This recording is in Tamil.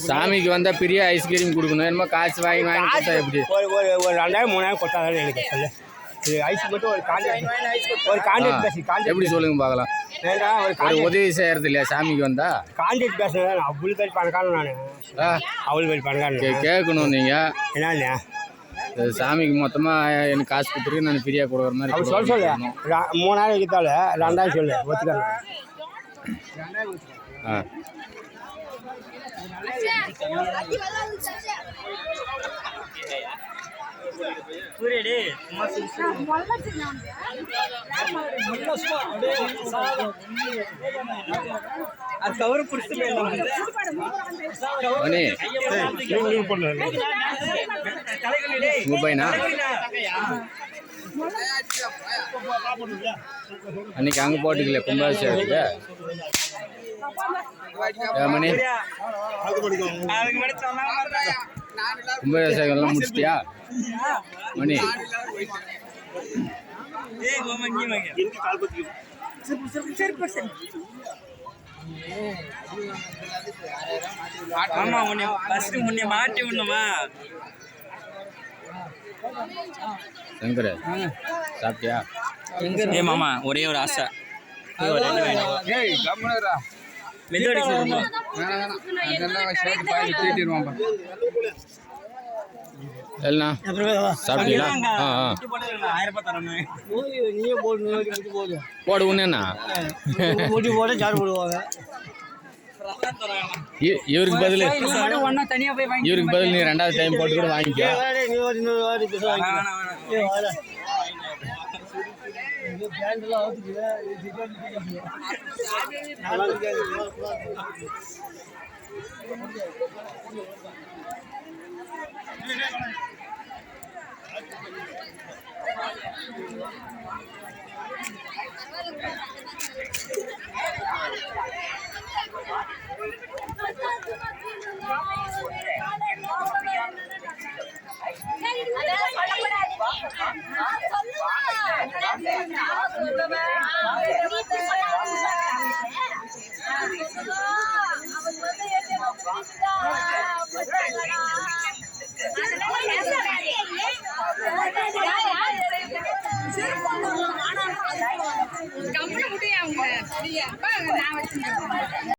சாமிக்கு வந்தா பெரிய ஐஸ்கிரீம் கொடுக்கணும், என்னமோ காசு வாங்கி வாங்கி கொடுத்தா எப்படி? ஒரு 2000 3000 கொடுத்தாதான் எனக்கு சொல்லு. இது ஐஸ் மட்டும் ஒரு கான்ட்ராக்ட் பேசி எப்படி சொல்லுங்க பார்க்கலாம். ஒரு உதவி செய்யறது இல்லையா சாமிக்கு வந்தா? கான்ட்ராக்ட் பேசுறேன். அவ்வளோ பேர் பணக்காரன் நான். அவ்வளோ பேர் பணக்காரன் கேட்கணும் நீங்க. என்ன சாமிக்கு மொத்தமா எனக்கு காசு கொடுத்துருக்கு, நான் ஃப்ரீயா கொடுக்குற மாதிரி அவர் சொல்லு. 3000 கிட்டால 2000 சொல்லு ஒத்துக்கிறேன். அன்னைக்கு அங்க போட்டுக்கல கும்பாபிஷேகத்துக்கு மணி கும்பாபிஷேகம் எல்லாம் முடிச்சிட்டியா மணி? ஆமா முன்னே மாட்டி விடணுமா? சங்கர சாப்பிட்டியா? ஏ மாமா ஒரே ஒரு ஆசை, மெதுவாடி சொல்லுங்க. சாப்பிட்டீங்களா? போடு ஒண்ணுண்ணா. இவருக்கு பதில் நீ 2வது டைம் போட்டு கூட வாங்கிக்க.